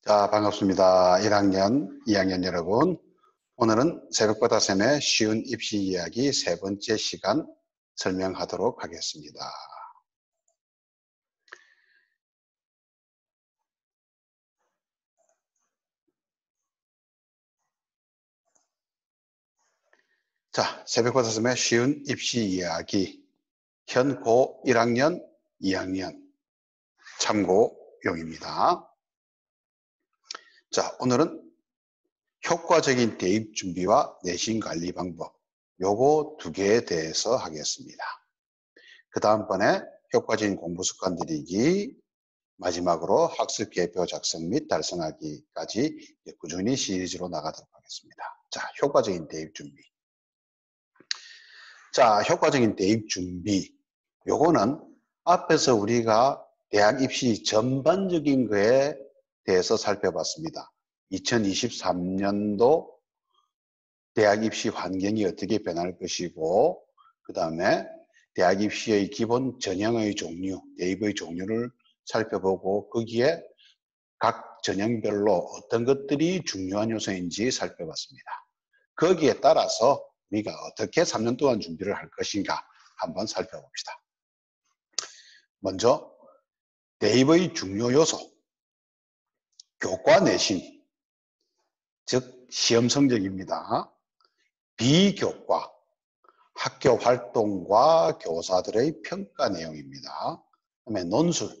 자, 반갑습니다. 1학년, 2학년 여러분. 오늘은 새벽바다 쌤의 쉬운 입시 이야기 세 번째 시간 설명하도록 하겠습니다. 자, 새벽바다 쌤의 쉬운 입시 이야기. 현 고 1학년, 2학년 참고용입니다. 자, 오늘은 효과적인 대입 준비와 내신 관리 방법. 요거 두 개에 대해서 하겠습니다. 그 다음번에 효과적인 공부 습관 들이기, 마지막으로 학습 계획표 작성 및 달성하기까지 꾸준히 시리즈로 나가도록 하겠습니다. 자, 효과적인 대입 준비. 자, 효과적인 대입 준비. 요거는 앞에서 우리가 대학 입시 전반적인 거에 대해서 살펴봤습니다. 2023년도 대학 입시 환경이 어떻게 변할 것이고, 그 다음에 대학 입시의 기본 전형의 종류, 대입의 종류를 살펴보고 거기에 각 전형별로 어떤 것들이 중요한 요소인지 살펴봤습니다. 거기에 따라서 우리가 어떻게 3년 동안 준비를 할 것인가 한번 살펴봅시다. 먼저 대입의 중요 요소, 교과 내신, 즉 시험 성적입니다. 비교과, 학교 활동과 교사들의 평가 내용입니다. 그다음에 논술,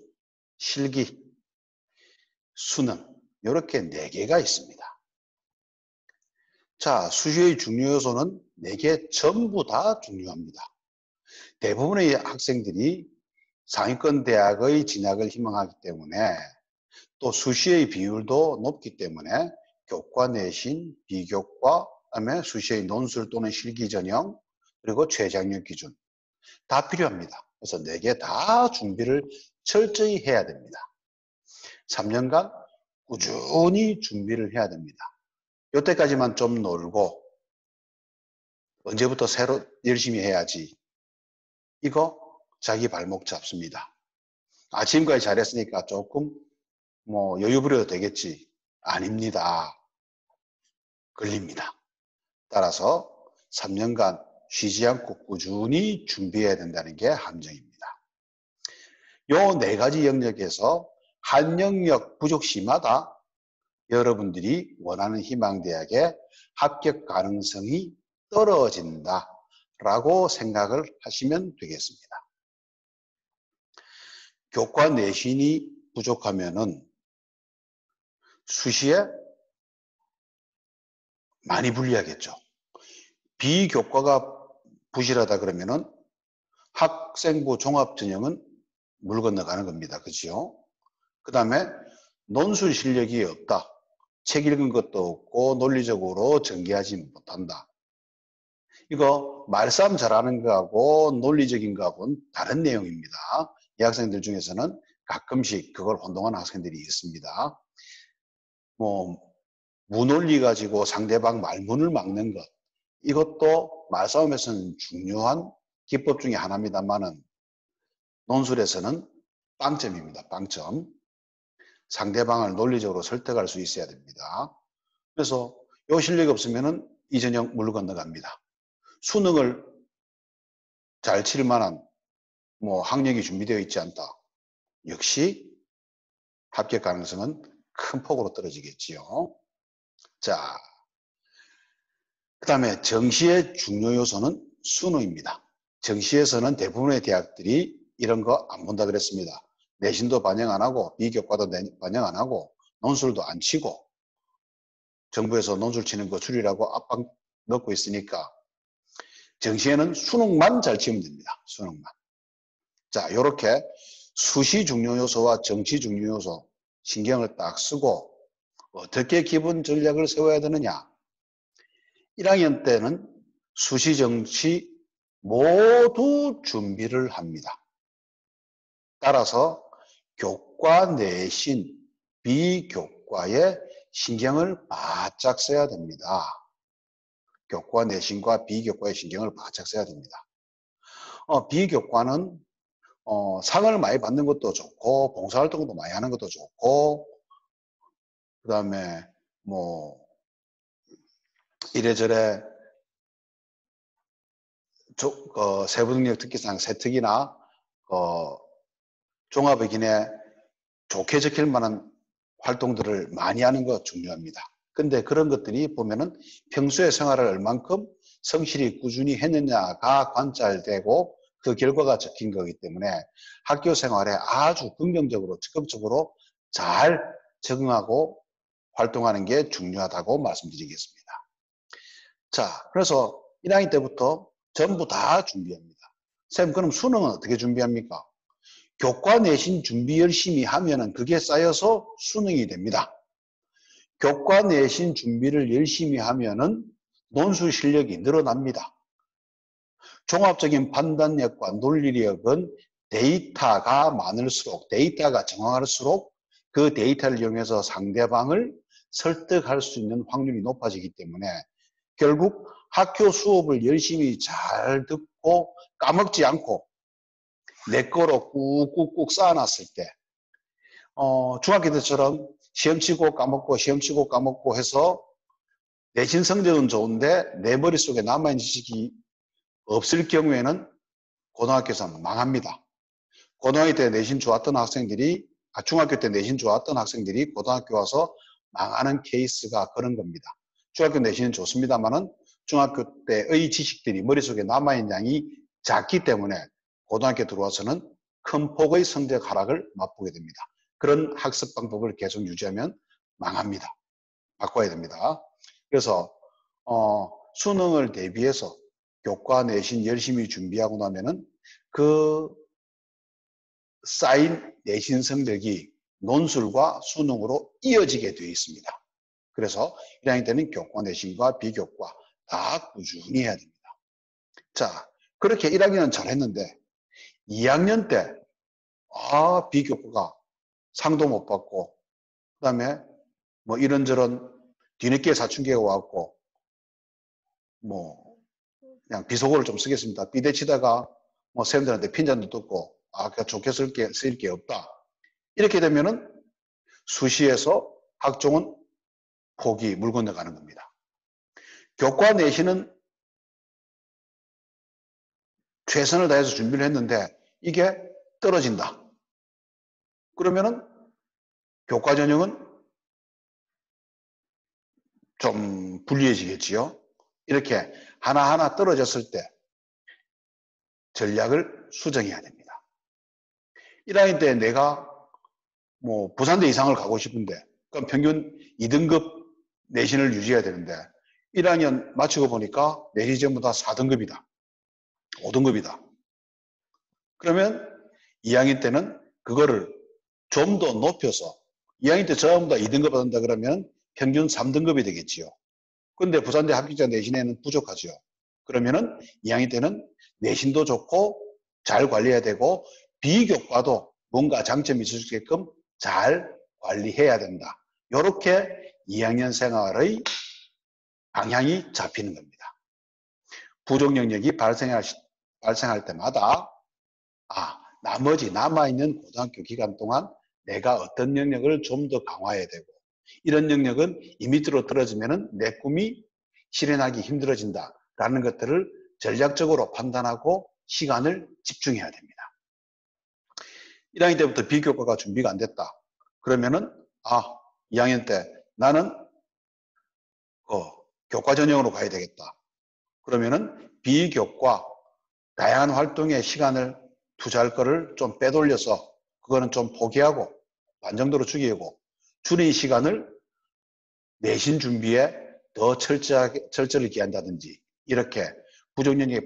실기, 수능 이렇게 4개가 있습니다. 자, 수시의 중요 요소는 4개 전부 다 중요합니다. 대부분의 학생들이 상위권 대학의 진학을 희망하기 때문에 또 수시의 비율도 높기 때문에 교과 내신, 비교과, 그다음에 수시의 논술 또는 실기 전형, 그리고 최저학력 기준 다 필요합니다. 그래서 4개 다 준비를 철저히 해야 됩니다. 3년간 꾸준히 준비를 해야 됩니다. 이때까지만 좀 놀고 언제부터 새로 열심히 해야지. 이거 자기 발목 잡습니다. 지금까지 잘했으니까 조금 여유 부려도 되겠지. 아닙니다. 걸립니다. 따라서 3년간 쉬지 않고 꾸준히 준비해야 된다는 게 함정입니다. 요 4가지 영역에서 한 영역 부족 시마다 여러분들이 원하는 희망대학의 합격 가능성이 떨어진다라고 생각을 하시면 되겠습니다. 교과 내신이 부족하면은 수시에 많이 불리하겠죠. 비교과가 부실하다 그러면은 학생부 종합전형은 물 건너가는 겁니다. 그죠? 그 다음에 논술 실력이 없다. 책 읽은 것도 없고 논리적으로 전개하지 못한다. 이거 말싸움 잘하는 거하고 논리적인 거하고는 다른 내용입니다. 이 학생들 중에서는 가끔씩 그걸 혼동하는 학생들이 있습니다. 무논리 가지고 상대방 말문을 막는 것, 이것도 말싸움에서는 중요한 기법 중에 하나입니다만은 논술에서는 빵점입니다. 빵점. 상대방을 논리적으로 설득할 수 있어야 됩니다. 그래서 이 실력이 없으면은 이 전형 물 건너갑니다. 수능을 잘 칠 만한 학력이 준비되어 있지 않다. 역시 합격 가능성은 큰 폭으로 떨어지겠지요. 자, 그 다음에 정시의 중요 요소는 수능입니다. 정시에서는 대부분의 대학들이 이런 거 안 본다 그랬습니다. 내신도 반영 안 하고 비교과도 반영 안 하고 논술도 안 치고 정부에서 논술 치는 거 줄이라고 압박 넣고 있으니까 정시에는 수능만 잘 치면 됩니다. 수능만. 자, 요렇게 수시 중요 요소와 정시 중요 요소 신경을 딱 쓰고 어떻게 기본 전략을 세워야 되느냐. 1학년 때는 수시, 정시 모두 준비를 합니다. 따라서 교과 내신, 비교과에 신경을 바짝 써야 됩니다. 교과 내신과 비교과의 신경을 바짝 써야 됩니다. 비교과는 상을 많이 받는 것도 좋고 봉사활동도 많이 하는 것도 좋고 그 다음에 뭐 이래저래 세부능력 특기상 세특이나 종합의 기내 좋게 적힐 만한 활동들을 많이 하는 것 중요합니다. 근데 그런 것들이 보면은 평소에 생활을 얼만큼 성실히 꾸준히 했느냐가 관찰되고 그 결과가 적힌 거기 때문에 학교 생활에 아주 긍정적으로 적극적으로 잘 적응하고 활동하는 게 중요하다고 말씀드리겠습니다. 자, 그래서 1학년 때부터 전부 다 준비합니다. 선생님, 그럼 수능은 어떻게 준비합니까? 교과 내신 준비 열심히 하면은 그게 쌓여서 수능이 됩니다. 교과 내신 준비를 열심히 하면은 논술 실력이 늘어납니다. 종합적인 판단력과 논리력은 데이터가 많을수록, 데이터가 정확할수록 그 데이터를 이용해서 상대방을 설득할 수 있는 확률이 높아지기 때문에 결국 학교 수업을 열심히 잘 듣고 까먹지 않고 내 거로 꾹꾹꾹 쌓아놨을 때 중학교 때처럼 시험 치고 까먹고 시험 치고 까먹고 해서 내신 성적은 좋은데 내 머릿속에 남아있는 지식이 없을 경우에는 고등학교에서 망합니다. 고등학교 때 내신 좋았던 학생들이 중학교 때 내신 좋았던 학생들이 고등학교 와서 망하는 케이스가 그런 겁니다. 중학교 내신은 좋습니다만은 중학교 때의 지식들이 머릿속에 남아있는 양이 작기 때문에 고등학교 들어와서는 큰 폭의 성적 하락을 맛보게 됩니다. 그런 학습 방법을 계속 유지하면 망합니다. 바꿔야 됩니다. 그래서 수능을 대비해서 교과 내신 열심히 준비하고 나면은 그 쌓인 내신 성적이 논술과 수능으로 이어지게 되어 있습니다. 그래서 1학년 때는 교과 내신과 비교과 다 꾸준히 해야 됩니다. 자, 그렇게 1학년은 잘했는데 2학년 때 비교과가 상도 못 받고 그다음에 뭐 이런저런 뒤늦게 사춘기가 왔고 뭐 그냥 비속어를 좀 쓰겠습니다. 비대치다가 뭐 쌤들한테 핀잔도 뜯고 그냥 좋게 쓸 게 없다. 이렇게 되면은 수시에서 학종은 포기, 물 건너가는 겁니다. 교과 내신은 최선을 다해서 준비를 했는데 이게 떨어진다. 그러면은 교과 전형은 좀 불리해지겠지요. 이렇게 하나하나 떨어졌을 때 전략을 수정해야 됩니다. 1학년 때 내가 뭐 부산대 이상을 가고 싶은데 그럼 평균 2등급 내신을 유지해야 되는데 1학년 마치고 보니까 내신이 전부 다 4등급이다. 5등급이다. 그러면 2학년 때는 그거를 좀 더 높여서 2학년 때 전부 다 2등급 받는다 그러면 평균 3등급이 되겠지요. 근데 부산대 합격자 내신에는 부족하죠. 그러면은 2학년 때는 내신도 좋고 잘 관리해야 되고 비교과도 뭔가 장점이 있을 수 있게끔 잘 관리해야 된다. 이렇게 2학년 생활의 방향이 잡히는 겁니다. 부족 영역이 발생할 때마다 나머지 남아있는 고등학교 기간 동안 내가 어떤 영역을 좀 더 강화해야 되고 이런 영역은 이 밑으로 떨어지면 내 꿈이 실현하기 힘들어진다라는 것들을 전략적으로 판단하고 시간을 집중해야 됩니다. 1학년 때부터 비교과가 준비가 안 됐다. 그러면은 2학년 때 나는 교과 전형으로 가야 되겠다. 그러면은 비교과 다양한 활동에 시간을 투자할 거를 좀 빼돌려서 그거는 좀 포기하고 반 정도로 줄이고 줄인 시간을 내신 준비에 더 철저히 기한다든지 이렇게 부족 영역이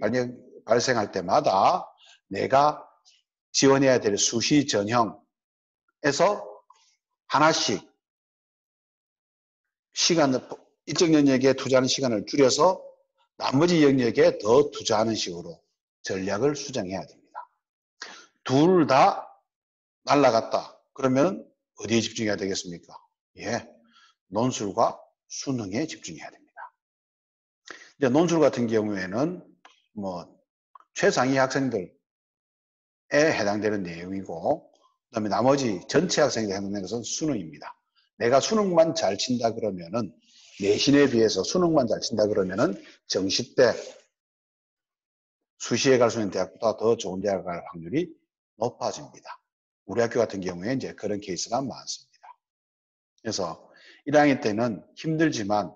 발생할 때마다 내가 지원해야 될 수시 전형에서 하나씩 시간을 일정 영역에 투자하는 시간을 줄여서 나머지 영역에 더 투자하는 식으로 전략을 수정해야 됩니다. 둘 다 날라갔다. 그러면 어디에 집중해야 되겠습니까? 논술과 수능에 집중해야 됩니다. 이제 논술 같은 경우에는 뭐 최상위 학생들에 해당되는 내용이고 그다음에 나머지 전체 학생들에 해당되는 것은 수능입니다. 내가 수능만 잘 친다 그러면은 내신에 비해서 수능만 잘 친다 그러면은 정시 때 수시에 갈 수 있는 대학보다 더 좋은 대학을 갈 확률이 높아집니다. 우리 학교 같은 경우에 이제 그런 케이스가 많습니다. 그래서 1학년 때는 힘들지만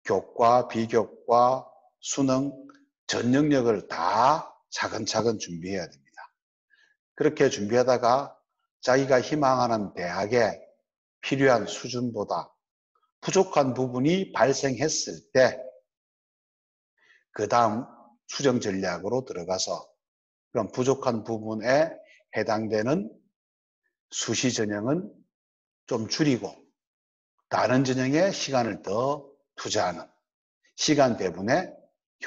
교과, 비교과, 수능 전 영역을 다 차근차근 준비해야 됩니다. 그렇게 준비하다가 자기가 희망하는 대학에 필요한 수준보다 부족한 부분이 발생했을 때 그 다음 수정 전략으로 들어가서 그런 부족한 부분에 해당되는 수시 전형은 좀 줄이고 다른 전형에 시간을 더 투자하는 시간 배분의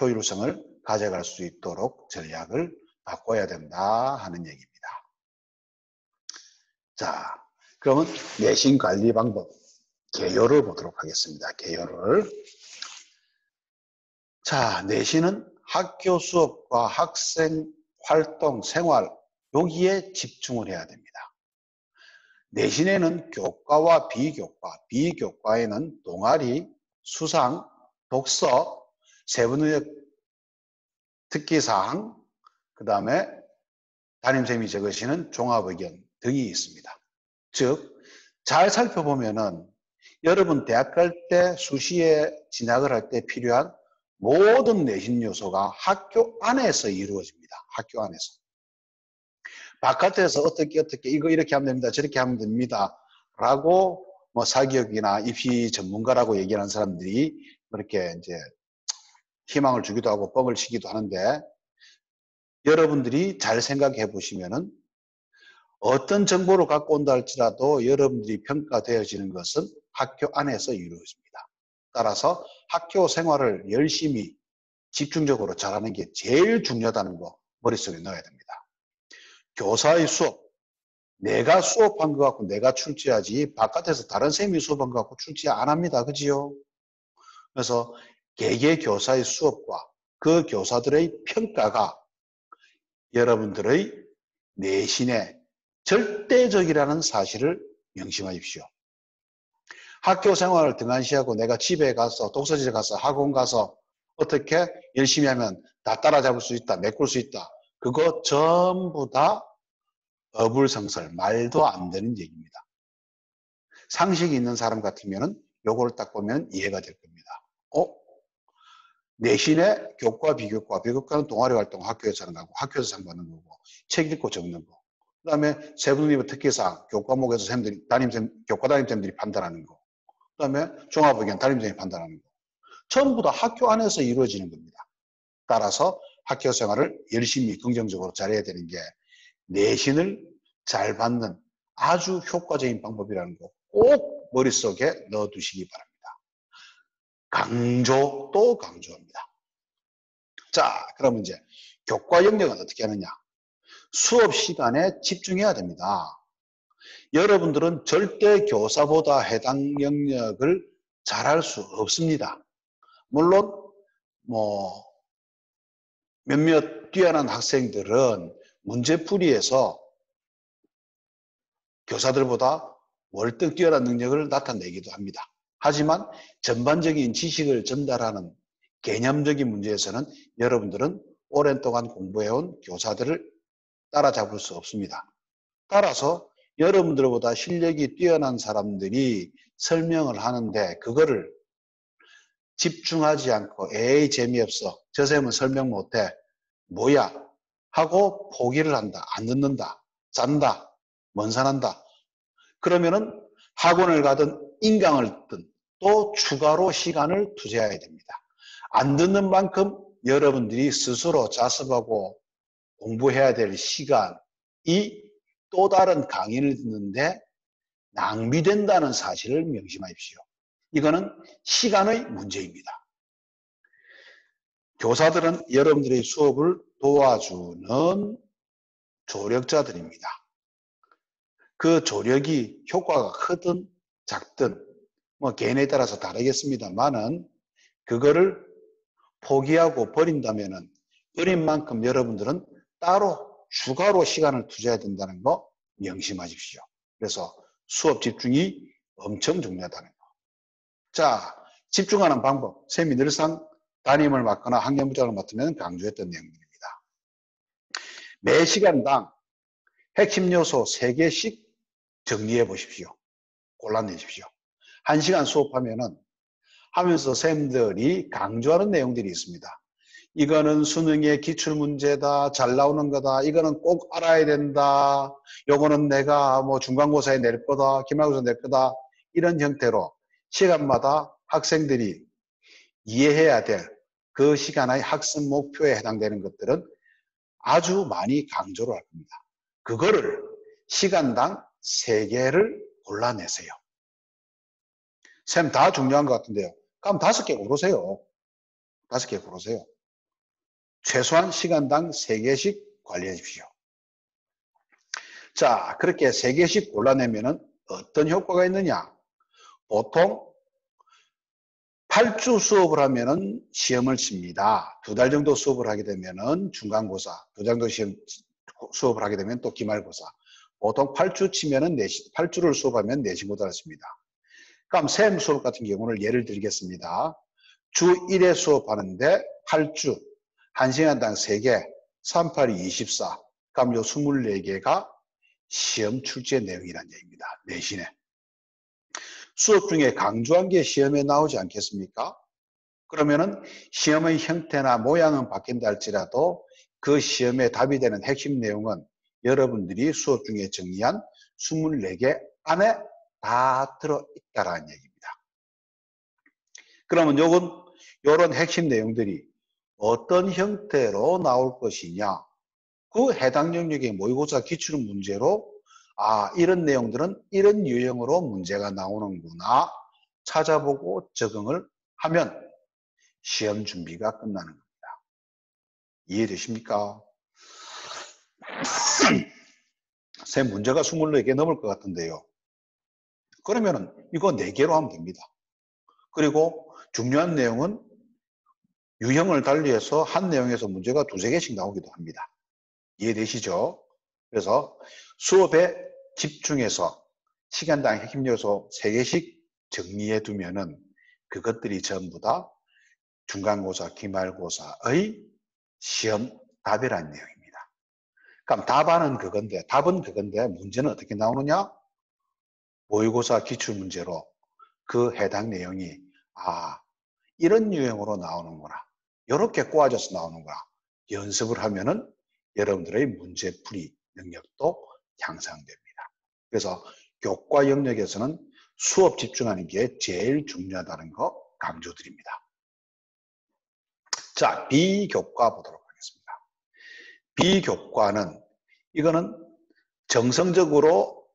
효율성을 가져갈 수 있도록 전략을 바꿔야 된다 하는 얘기입니다. 자, 그러면 내신 관리 방법 개요를 보도록 하겠습니다. 개요를. 자, 내신은 학교 수업과 학생 활동, 생활 여기에 집중을 해야 됩니다. 내신에는 교과와 비교과, 비교과에는 동아리, 수상, 독서, 세부능력 특기사항, 그 다음에 담임쌤이 적으시는 종합의견 등이 있습니다. 즉, 잘 살펴보면은 여러분 대학 갈 때 수시에 진학을 할 때 필요한 모든 내신 요소가 학교 안에서 이루어집니다. 학교 안에서. 바깥에서 어떻게 이거 이렇게 하면 됩니다. 저렇게 하면 됩니다. 라고 뭐 사교육이나 입시 전문가라고 얘기하는 사람들이 그렇게 이제 희망을 주기도 하고 뻥을 치기도 하는데 여러분들이 잘 생각해 보시면은 어떤 정보를 갖고 온다 할지라도 여러분들이 평가되어지는 것은 학교 안에서 이루어집니다. 따라서 학교 생활을 열심히 집중적으로 잘하는 게 제일 중요하다는 거 머릿속에 넣어야 됩니다. 교사의 수업, 내가 수업한 것 갖고 내가 출제하지 바깥에서 다른 쌤이 수업한 것 갖고 출제 안 합니다. 그지요? 그래서 개개 교사의 수업과 그 교사들의 평가가 여러분들의 내신에 절대적이라는 사실을 명심하십시오. 학교 생활을 등한시하고 내가 집에 가서 독서실에 가서 학원 가서 어떻게 열심히 하면 다 따라잡을 수 있다, 메꿀 수 있다. 그거 전부 다 어불성설, 말도 안 되는 얘기입니다. 상식이 있는 사람 같으면 요거를 딱 보면 이해가 될 겁니다. 내신에 교과, 비교과, 비교과는 동아리 활동 학교에서 하는 거고 학교에서 상 받는 거고 책 읽고 적는 거. 그 다음에 세부능력 특기사항, 교과목에서 쌤들이, 교과 담임쌤들이 판단하는 거. 그 다음에 종합의견 담임쌤이 판단하는 거. 전부 다 학교 안에서 이루어지는 겁니다. 따라서 학교 생활을 열심히 긍정적으로 잘해야 되는 게 내신을 잘 받는 아주 효과적인 방법이라는 거 꼭 머릿속에 넣어두시기 바랍니다. 강조 또 강조합니다. 자, 그러면 이제 교과 영역은 어떻게 하느냐? 수업 시간에 집중해야 됩니다. 여러분들은 절대 교사보다 해당 영역을 잘할 수 없습니다. 물론 뭐 몇몇 뛰어난 학생들은 문제풀이에서 교사들보다 월등 뛰어난 능력을 나타내기도 합니다. 하지만 전반적인 지식을 전달하는 개념적인 문제에서는 여러분들은 오랜 동안 공부해온 교사들을 따라잡을 수 없습니다. 따라서 여러분들보다 실력이 뛰어난 사람들이 설명을 하는데 그거를 집중하지 않고 에이 재미없어, 저 쌤은 설명 못해, 뭐야 하고 포기를 한다, 안 듣는다, 짠다, 먼산한다. 그러면은 학원을 가든 인강을 듣든 또 추가로 시간을 투자해야 됩니다. 안 듣는 만큼 여러분들이 스스로 자습하고 공부해야 될 시간이 또 다른 강의를 듣는데 낭비된다는 사실을 명심하십시오. 이거는 시간의 문제입니다. 교사들은 여러분들의 수업을 도와주는 조력자들입니다. 그 조력이 효과가 크든 작든 뭐 개인에 따라서 다르겠습니다만은 그거를 포기하고 버린다면은 버린 만큼 여러분들은 따로 추가로 시간을 투자해야 된다는 거 명심하십시오. 그래서 수업 집중이 엄청 중요하다는 거. 자, 집중하는 방법. 쌤이 늘상 담임을 맡거나 학년부장을 맡으면 강조했던 내용들입니다. 매 시간당 핵심 요소 3개씩 정리해 보십시오. 골라내십시오. 1시간 수업하면은 하면서 쌤들이 강조하는 내용들이 있습니다. 이거는 수능의 기출문제다, 잘 나오는 거다, 이거는 꼭 알아야 된다, 요거는 내가 뭐 중간고사에 낼 거다, 기말고사에 낼 거다, 이런 형태로 시간마다 학생들이 이해해야 될 그 시간의 학습 목표에 해당되는 것들은 아주 많이 강조를 할 겁니다. 그거를 시간당 3개를 골라내세요. 쌤 다 중요한 것 같은데요. 그럼 5개 고르세요. 5개 고르세요. 최소한 시간당 3개씩 관리해 주십시오. 자, 그렇게 3개씩 골라내면 어떤 효과가 있느냐? 보통 8주 수업을 하면은 시험을 칩니다. 2달 정도 수업을 하게 되면은 중간고사, 2달 정도 수업을 하게 되면 또 기말고사. 보통 8주 치면은 8주를 수업하면 내신고사를 씁니다. 그럼 샘 수업 같은 경우는 예를 들겠습니다. 주 1회 수업하는데 8주, 1시간당 3개, 3, 8이 24. 그럼 요 24개가 시험 출제 내용이라는 얘기입니다. 내신에. 수업 중에 강조한 게 시험에 나오지 않겠습니까? 그러면은 시험의 형태나 모양은 바뀐다 할지라도 그 시험에 답이 되는 핵심 내용은 여러분들이 수업 중에 정리한 24개 안에 다 들어있다라는 얘기입니다. 그러면 요런 핵심 내용들이 어떤 형태로 나올 것이냐? 그 해당 영역의 모의고사 기출 문제로 이런 내용들은 이런 유형으로 문제가 나오는구나 찾아보고 적응을 하면 시험 준비가 끝나는 겁니다. 이해되십니까? 쌤 문제가 24개 넘을 것 같은데요. 그러면은 이거 4개로 하면 됩니다. 그리고 중요한 내용은 유형을 달리해서 한 내용에서 문제가 2~3개씩 나오기도 합니다. 이해되시죠? 그래서 수업에 집중해서 시간당 핵심 요소 3개씩 정리해 두면은 그것들이 전부 다 중간고사, 기말고사의 시험 답이라는 내용입니다. 그럼 답은 그건데 문제는 어떻게 나오느냐? 모의고사 기출문제로 그 해당 내용이 이런 유형으로 나오는구나. 이렇게 꼬아져서 나오는구나. 연습을 하면은 여러분들의 문제풀이 능력도 향상됩니다. 그래서 교과 영역에서는 수업 집중하는 게 제일 중요하다는 거 강조드립니다. 자, 비교과 보도록 하겠습니다. 비교과는 이거는 정성적으로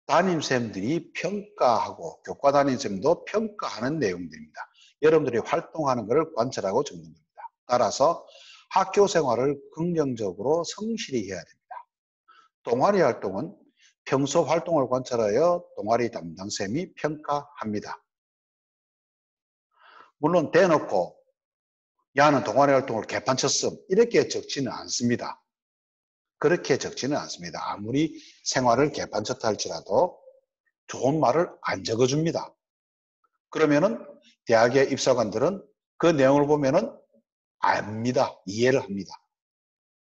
담임쌤들이 평가하고 교과 담임쌤도 평가하는 내용들입니다. 여러분들이 활동하는 것을 관찰하고 적는 겁니다. 따라서 학교 생활을 긍정적으로 성실히 해야 됩니다. 동아리 활동은 평소 활동을 관찰하여 동아리 담당쌤이 평가합니다. 물론 대놓고 야는 동아리 활동을 개판쳤음 이렇게 적지는 않습니다. 그렇게 적지는 않습니다. 아무리 생활을 개판쳤다 할지라도 좋은 말을 안 적어줍니다. 그러면은 대학의 입사관들은 그 내용을 보면은 압니다. 이해를 합니다.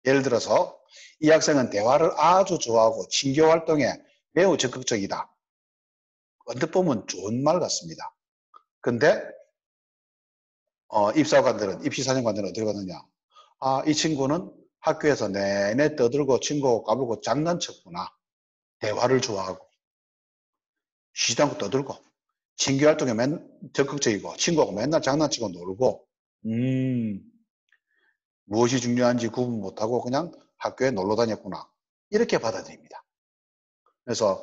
예를 들어서 이 학생은 대화를 아주 좋아하고 친교 활동에 매우 적극적이다. 언뜻 보면 좋은 말 같습니다. 근데 입사관들은, 입시사정관들은 어떻게 받느냐? 이 친구는 학교에서 내내 떠들고 친구하고 까불고 장난쳤구나. 대화를 좋아하고 쉬지도 않고 떠들고 친교 활동에 적극적이고 친구하고 맨날 장난치고 놀고 무엇이 중요한지 구분 못하고 그냥 학교에 놀러 다녔구나. 이렇게 받아들입니다. 그래서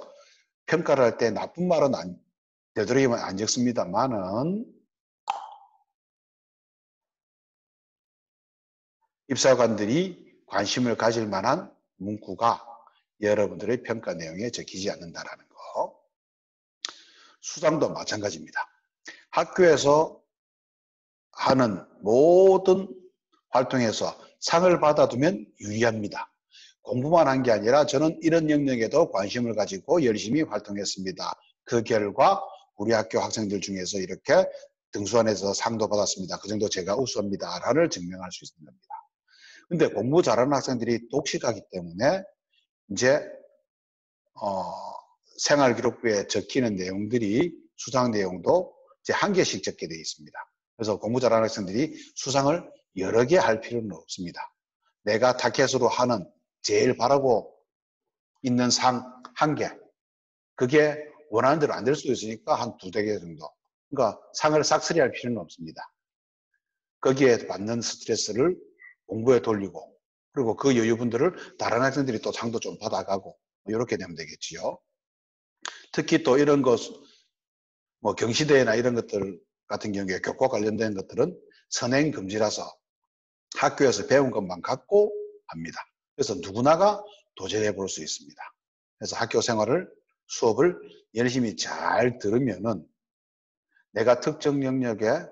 평가를 할 때 나쁜 말은 되도록이면 안 적습니다만은 입사관들이 관심을 가질 만한 문구가 여러분들의 평가 내용에 적히지 않는다라는 거. 수당도 마찬가지입니다. 학교에서 하는 모든 활동에서 상을 받아두면 유리합니다. 공부만 한 게 아니라 저는 이런 영역에도 관심을 가지고 열심히 활동했습니다. 그 결과 우리 학교 학생들 중에서 이렇게 등수안에서 상도 받았습니다. 그 정도 제가 우수합니다. 라를 증명할 수 있는 겁니다. 근데 공부 잘하는 학생들이 독식하기 때문에 이제 생활기록부에 적히는 내용들이 수상 내용도 이제 한 개씩 적게 되어 있습니다. 그래서 공부 잘하는 학생들이 수상을 여러 개 할 필요는 없습니다. 내가 타켓으로 하는 제일 바라고 있는 상 한 개, 그게 원하는 대로 안 될 수도 있으니까 한 두세 개 정도. 그러니까 상을 싹쓸이 할 필요는 없습니다. 거기에 받는 스트레스를 공부에 돌리고, 그리고 그 여유분들을 다른 학생들이 또 상도 좀 받아가고 이렇게 되면 되겠지요. 특히 또 이런 것, 뭐 경시대회나 이런 것들 같은 경우에 교과 관련된 것들은 선행 금지라서 학교에서 배운 것만 갖고 합니다. 그래서 누구나가 도전해 볼 수 있습니다. 그래서 학교 생활을, 수업을 열심히 잘 들으면은 내가 특정 영역에서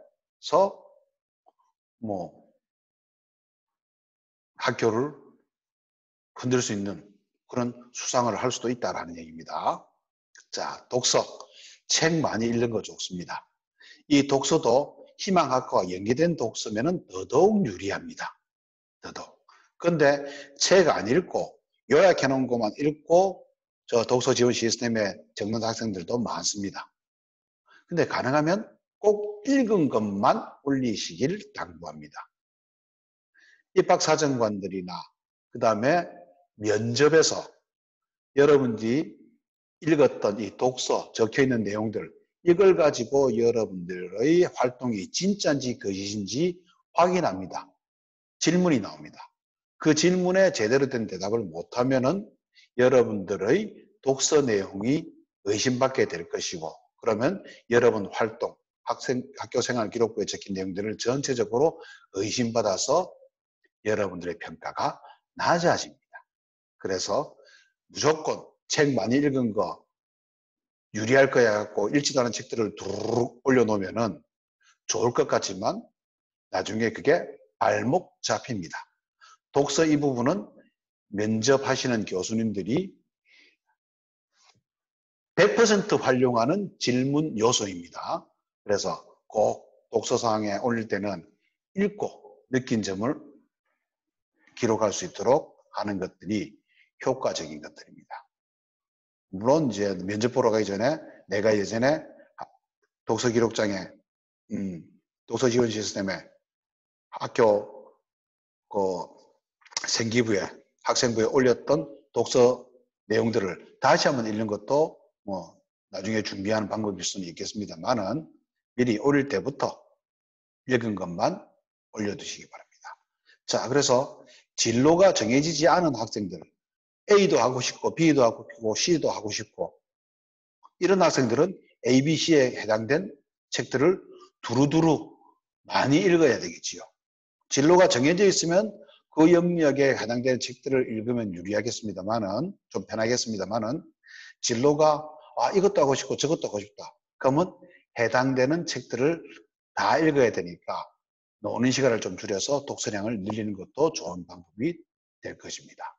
뭐 학교를 흔들 수 있는 그런 수상을 할 수도 있다라는 얘기입니다. 자, 독서. 책 많이 읽는 거 좋습니다. 이 독서도 희망학과와 연계된 독서면은 더더욱 유리합니다. 더더욱. 근데 책 안 읽고 요약해 놓은 것만 읽고 저 독서 지원 시스템에 적는 학생들도 많습니다. 근데 가능하면 꼭 읽은 것만 올리시길 당부합니다. 입학사정관들이나 그 다음에 면접에서 여러분들이 읽었던 이 독서 적혀있는 내용들, 이걸 가지고 여러분들의 활동이 진짜인지 거짓인지 확인합니다. 질문이 나옵니다. 그 질문에 제대로 된 대답을 못하면은 여러분들의 독서 내용이 의심받게 될 것이고, 그러면 여러분 활동, 학교 생활 기록부에 적힌 내용들을 전체적으로 의심받아서 여러분들의 평가가 낮아집니다. 그래서 무조건 책 많이 읽은 거 유리할 거야 갖고 읽지도 않은 책들을 두루룩 올려놓으면은 좋을 것 같지만 나중에 그게 발목 잡힙니다. 독서 이 부분은 면접하시는 교수님들이 100% 활용하는 질문 요소입니다. 그래서 꼭 독서사항에 올릴 때는 읽고 느낀 점을 기록할 수 있도록 하는 것들이 효과적인 것들입니다. 물론 이제 면접 보러 가기 전에 내가 예전에 독서 기록장에 독서 지원 시스템에 학교 그 생기부에 학생부에 올렸던 독서 내용들을 다시 한번 읽는 것도 뭐 나중에 준비하는 방법일 수는 있겠습니다만은 미리 올릴 때부터 읽은 것만 올려두시기 바랍니다. 자, 그래서 진로가 정해지지 않은 학생들, A도 하고 싶고 B도 하고 싶고 C도 하고 싶고 이런 학생들은 A, B, C에 해당된 책들을 두루두루 많이 읽어야 되겠지요. 진로가 정해져 있으면 그 영역에 해당되는 책들을 읽으면 유리하겠습니다만은, 좀 편하겠습니다만은, 진로가 이것도 하고 싶고 저것도 하고 싶다. 그러면 해당되는 책들을 다 읽어야 되니까 노는 시간을 좀 줄여서 독서량을 늘리는 것도 좋은 방법이 될 것입니다.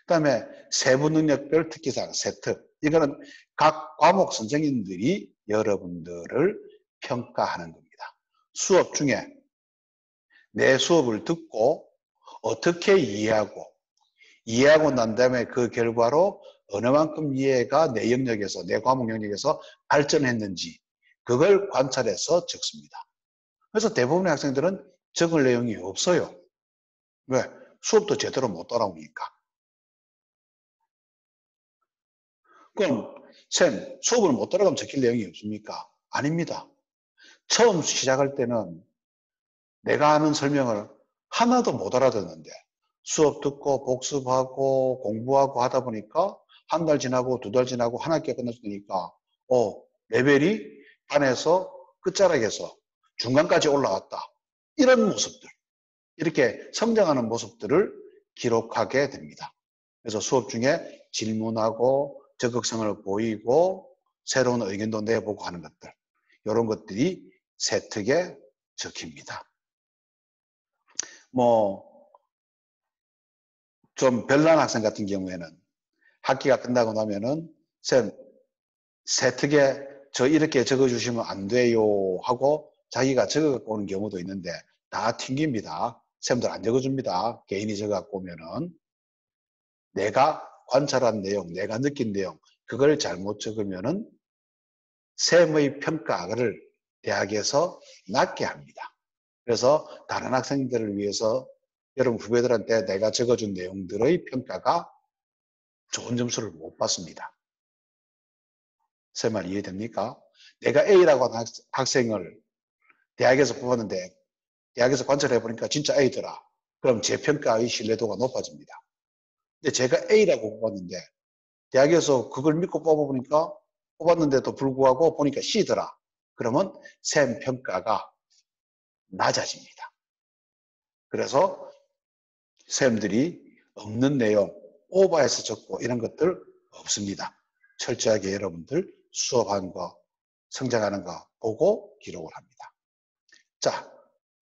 그 다음에 세부 능력별 특기사항 세트. 이거는 각 과목 선생님들이 여러분들을 평가하는 겁니다. 수업 중에 내 수업을 듣고 어떻게 이해하고 난 다음에 그 결과로 어느 만큼 이해가 내 영역에서, 내 과목 영역에서 발전했는지 그걸 관찰해서 적습니다. 그래서 대부분의 학생들은 적을 내용이 없어요. 왜? 수업도 제대로 못 따라오니까. 그럼 쌤, 수업을 못 따라가면 적힐 내용이 없습니까? 아닙니다. 처음 시작할 때는 내가 하는 설명을 하나도 못 알아듣는데 수업 듣고 복습하고 공부하고 하다 보니까 한 달 지나고 두 달 지나고 한 학기가 끝났으니까 레벨이 반에서 끝자락에서 중간까지 올라왔다. 이런 모습들, 이렇게 성장하는 모습들을 기록하게 됩니다. 그래서 수업 중에 질문하고 적극성을 보이고 새로운 의견도 내보고 하는 것들, 이런 것들이 세특에 적힙니다. 좀 별난 학생 같은 경우에는 학기가 끝나고 나면은 쌤, 세특에 저 이렇게 적어주시면 안 돼요 하고 자기가 적어갖고 오는 경우도 있는데 다 튕깁니다. 쌤들 안 적어줍니다. 개인이 적어갖고 오면은 내가 관찰한 내용, 내가 느낀 내용 그걸 잘못 적으면은 쌤의 평가를 대학에서 낮게 합니다. 그래서 다른 학생들을 위해서 여러분 후배들한테 내가 적어준 내용들의 평가가 좋은 점수를 못 받습니다. 제 말 이해됩니까? 내가 A라고 하는 학생을 대학에서 뽑았는데 대학에서 관찰해 보니까 진짜 A더라. 그럼 제 평가의 신뢰도가 높아집니다. 근데 제가 A라고 뽑았는데 대학에서 그걸 믿고 뽑아보니까 뽑았는데도 불구하고 보니까 C더라. 그러면 쌤 평가가 낮아집니다. 그래서 쌤들이 없는 내용, 오버해서 적고 이런 것들 없습니다. 철저하게 여러분들 수업하는 거, 성장하는 거 보고 기록을 합니다. 자,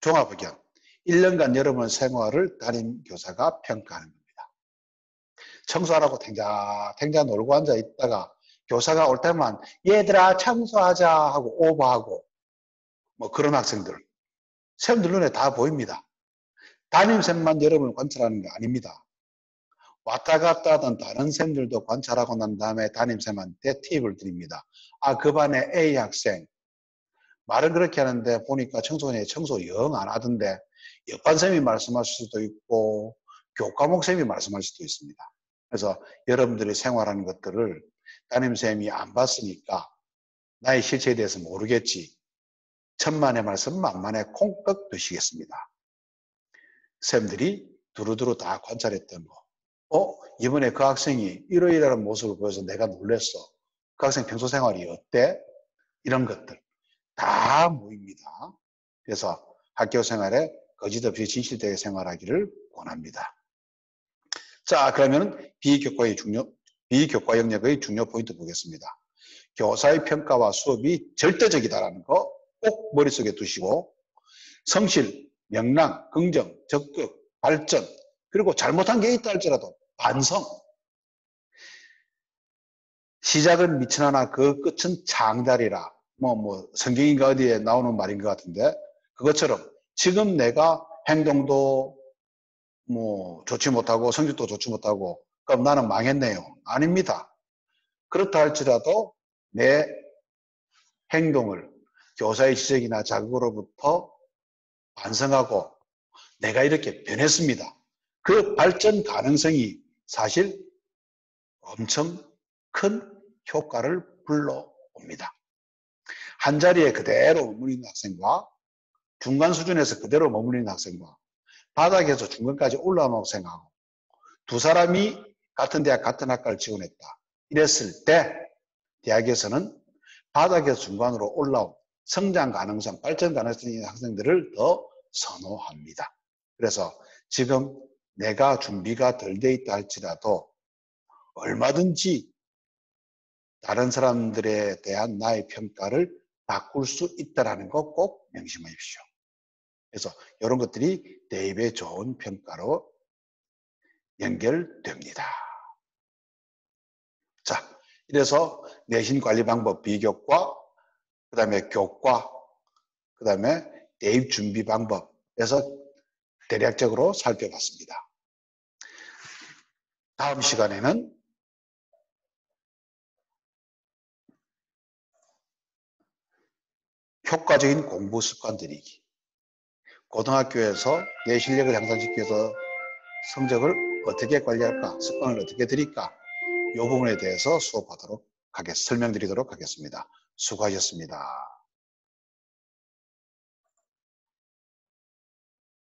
종합의견. 1년간 여러분 생활을 담임교사가 평가하는 겁니다. 청소하라고 탱자 놀고 앉아 있다가 교사가 올 때만 얘들아 청소하자 하고 오버하고 뭐 그런 학생들. 쌤들 눈에 다 보입니다. 담임쌤만 여러분을 관찰하는 게 아닙니다. 왔다 갔다 하던 다른 쌤들도 관찰하고 난 다음에 담임쌤한테 팁을 드립니다. 아, 그 반에 A 학생 말은 그렇게 하는데 보니까 청소년이 청소 영 안 하던데 옆반쌤이 말씀할 수도 있고 교과목쌤이 말씀할 수도 있습니다. 그래서 여러분들이 생활하는 것들을 담임쌤이 안 봤으니까 나의 실체에 대해서 모르겠지. 천만의 말씀 만만의 콩떡 드시겠습니다. 쌤들이 두루두루 다 관찰했던 거. 이번에 그 학생이 이러이러한 모습을 보여서 내가 놀랬어. 그 학생 평소 생활이 어때? 이런 것들 다 모입니다. 그래서 학교 생활에 거짓없이 진실되게 생활하기를 원합니다. 자, 그러면 비교과 영역의 중요 포인트 보겠습니다. 교사의 평가와 수업이 절대적이다라는 거 꼭 머릿속에 두시고 성실, 명랑, 긍정, 적극, 발전 그리고 잘못한 게 있다 할지라도 반성. 시작은 미천하나 그 끝은 장달이라. 성경인가 어디에 나오는 말인 것 같은데 그것처럼 지금 내가 행동도 좋지 못하고 성적도 좋지 못하고 그럼 나는 망했네요. 아닙니다. 그렇다 할지라도 내 행동을 교사의 지적이나 자극으로부터 반성하고 내가 이렇게 변했습니다. 그 발전 가능성이 사실 엄청 큰 효과를 불러옵니다. 한 자리에 그대로 머무르는 학생과 중간 수준에서 그대로 머무르는 학생과 바닥에서 중간까지 올라오는 학생하고 두 사람이 같은 대학 같은 학과를 지원했다. 이랬을 때 대학에서는 바닥에서 중간으로 올라온 성장 가능성, 발전 가능성이 있는 학생들을 더 선호합니다. 그래서 지금 내가 준비가 덜 돼 있다 할지라도 얼마든지 다른 사람들에 대한 나의 평가를 바꿀 수 있다는 거 꼭 명심하십시오. 그래서 이런 것들이 대입의 좋은 평가로 연결됩니다. 자, 이래서 내신 관리 방법 비교과, 그 다음에 교과, 그 다음에 대입 준비 방법에서 대략적으로 살펴봤습니다. 다음 시간에는 효과적인 공부 습관 들이기. 고등학교에서 내 실력을 향상시키기 위해서 성적을 어떻게 관리할까, 습관을 어떻게 들일까, 이 부분에 대해서 설명드리도록 하겠습니다. 수고하셨습니다.